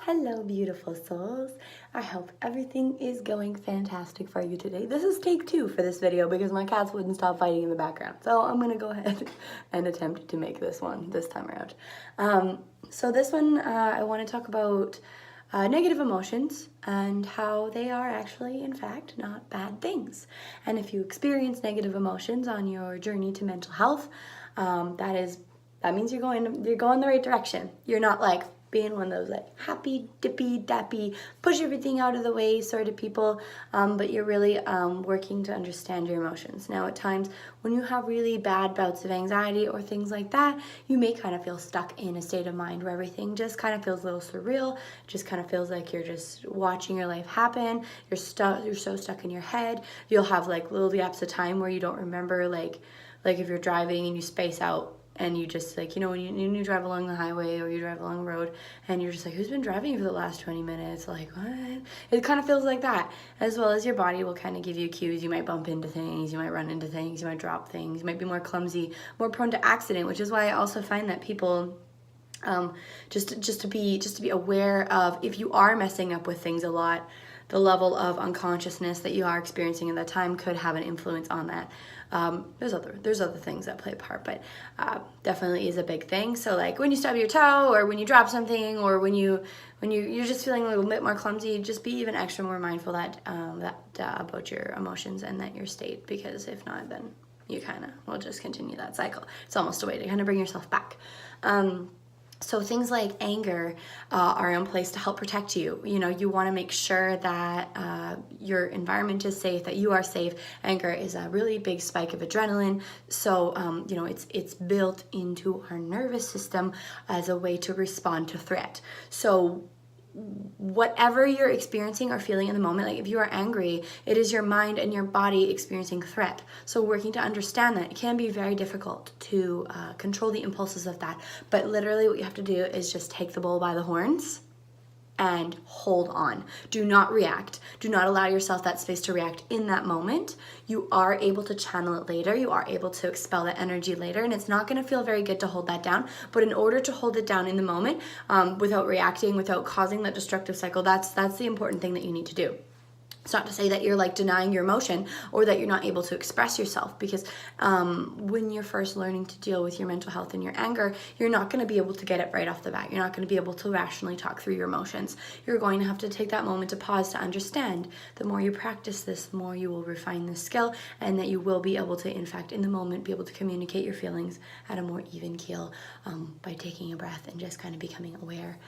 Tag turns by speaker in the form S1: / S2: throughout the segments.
S1: Hello, beautiful souls. I hope everything is going fantastic for you today. This is take 2 for this video because my cats wouldn't stop fighting in the background. So I'm gonna go ahead and attempt to make this one this time around. So this one, I wanna talk about negative emotions and how they are actually, in fact, not bad things. And if you experience negative emotions on your journey to mental health, that means you're going the right direction. You're not like being one of those like happy, dippy, dappy, push everything out of the way sort of people, but you're really working to understand your emotions. Now at times when you have really bad bouts of anxiety or things like that, you may kind of feel stuck in a state of mind where everything just kind of feels a little surreal, just kind of feels like you're just watching your life happen, you're so stuck in your head. You'll have like little gaps of time where you don't remember, like if you're driving and you space out and you just like, when you drive along the highway or you drive along the road and you're just like, who's been driving for the last 20 minutes? Like, what? It kind of feels like that, as well as your body will kind of give you cues. You might bump into things, you might run into things, you might drop things, you might be more clumsy, more prone to accident, which is why I also find that people just to be aware of, if you are messing up with things a lot, the level of unconsciousness that you are experiencing at that time could have an influence on that. There's other things that play a part, but definitely is a big thing. So like when you stub your toe, or when you drop something, or when you're just feeling a little bit more clumsy, just be even extra more mindful that about your emotions and that your state, because if not, then you kind of will just continue that cycle. It's almost a way to kind of bring yourself back. So things like anger are in place to help protect you. You want to make sure that your environment is safe, that you are safe. Anger is a really big spike of adrenaline. So, it's built into our nervous system as a way to respond to threat. So whatever you're experiencing or feeling in the moment, like if you are angry, it is your mind and your body experiencing threat. So working to understand that, it can be very difficult to control the impulses of that. But literally what you have to do is just take the bull by the horns and hold on. Do not react. Do not allow yourself that space to react in that moment. You are able to channel it later. You are able to expel that energy later, and it's not gonna feel very good to hold that down. But in order to hold it down in the moment, without reacting, without causing that destructive cycle, that's the important thing that you need to do. It's not to say that you're like denying your emotion or that you're not able to express yourself, because when you're first learning to deal with your mental health and your anger, you're not going to be able to get it right off the bat. You're not going to be able to rationally talk through your emotions. You're going to have to take that moment to pause to understand. The more you practice this, the more you will refine this skill, and that you will be able to, in fact, in the moment, be able to communicate your feelings at a more even keel by taking a breath and just kind of becoming aware.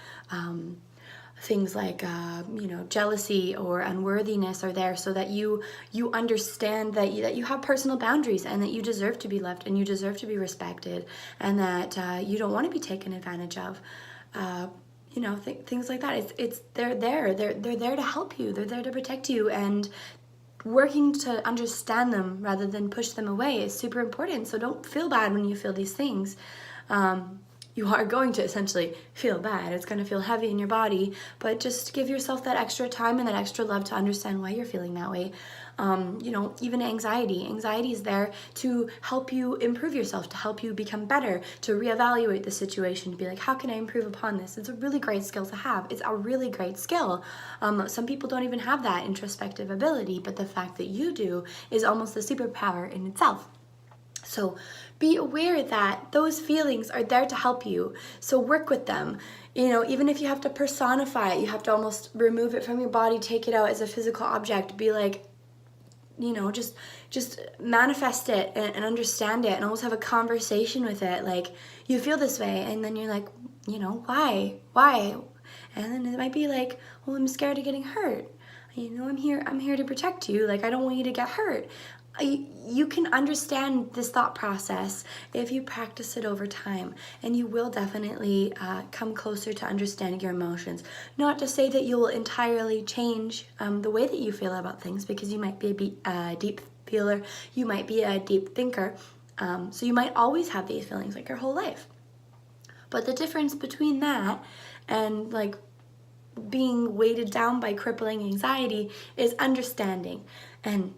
S1: Things like jealousy or unworthiness are there so that you understand that you have personal boundaries, and that you deserve to be loved and you deserve to be respected, and that you don't want to be taken advantage of. Things like that. They're there to help you. They're there to protect you, and working to understand them rather than push them away is super important. So don't feel bad when you feel these things. You are going to essentially feel bad. It's going to feel heavy in your body, but just give yourself that extra time and that extra love to understand why you're feeling that way. Even anxiety. Anxiety is there to help you improve yourself, to help you become better, to reevaluate the situation, to be like, how can I improve upon this? It's a really great skill to have. It's a really great skill. Some people don't even have that introspective ability, but the fact that you do is almost a superpower in itself. So be aware that those feelings are there to help you. So work with them. Even if you have to personify it, you have to almost remove it from your body, take it out as a physical object, be like, just manifest it and understand it, and almost have a conversation with it. Like, you feel this way, and then you're like, why? And then it might be like, well, I'm scared of getting hurt. I'm here to protect you. Like, I don't want you to get hurt. You can understand this thought process if you practice it over time, and you will definitely come closer to understanding your emotions. Not to say that you will entirely change the way that you feel about things, because you might be a deep feeler, you might be a deep thinker, so you might always have these feelings like your whole life. But the difference between that and like being weighted down by crippling anxiety is understanding. And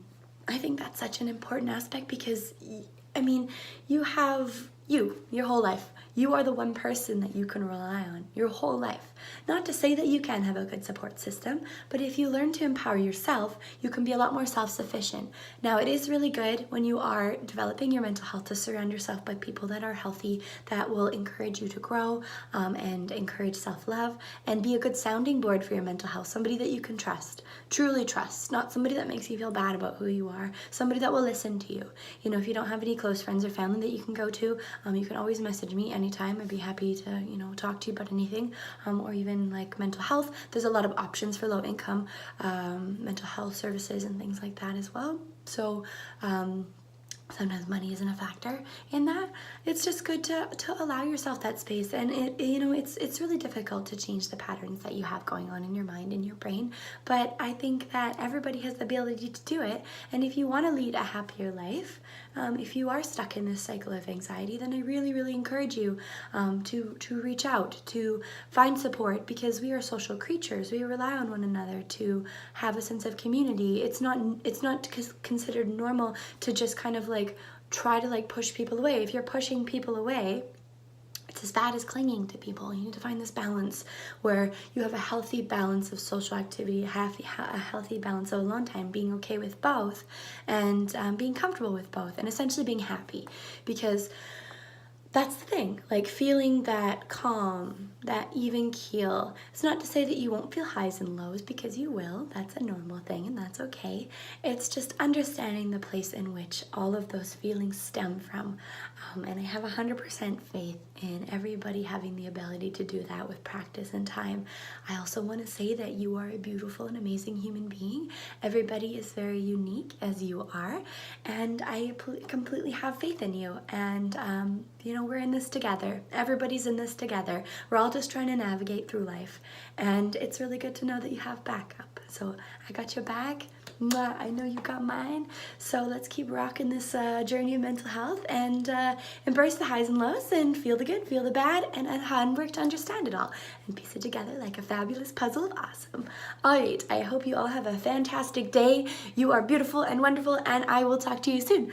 S1: I think that's such an important aspect, because you have your whole life. You are the one person that you can rely on your whole life. Not to say that you can have a good support system, but if you learn to empower yourself, you can be a lot more self-sufficient. Now, it is really good when you are developing your mental health to surround yourself by people that are healthy, that will encourage you to grow and encourage self-love, and be a good sounding board for your mental health. Somebody that you can trust, truly trust, not somebody that makes you feel bad about who you are, somebody that will listen to you. You know, if you don't have any close friends or family that you can go to, you can always message me anytime. I'd be happy to, you know, talk to you about anything, or even like mental health. There's a lot of options for low income mental health services and things like that as well. So sometimes money isn't a factor in that. It's just good to allow yourself that space, and it's really difficult to change the patterns that you have going on in your mind and your brain, but I think that everybody has the ability to do it. And if you want to lead a happier life, if you are stuck in this cycle of anxiety, then I really encourage you to reach out, to find support, because we are social creatures. We rely on one another to have a sense of community. It's not considered normal to just kind of like try to like push people away. If you're pushing people away, it's as bad as clinging to people. You need to find this balance where you have a healthy balance of social activity, a healthy balance of alone time, being okay with both, and being comfortable with both, and essentially being happy. Because that's the thing, like feeling that calm, that even keel. It's not to say that you won't feel highs and lows, because you will. That's a normal thing, and that's okay. It's just understanding the place in which all of those feelings stem from. And I have 100% faith in everybody having the ability to do that with practice and time. I also want to say that you are a beautiful and amazing human being. Everybody is very unique as you are, and I completely have faith in you. And we're in this together. Everybody's in this together. We're all just trying to navigate through life, and it's really good to know that you have backup. So I got your back. Mwah, I know you got mine. So let's keep rocking this journey of mental health, and embrace the highs and lows, and feel the good, feel the bad, and work to understand it all and piece it together like a fabulous puzzle of awesome. All right, I hope you all have a fantastic day. You are beautiful and wonderful, and I will talk to you soon.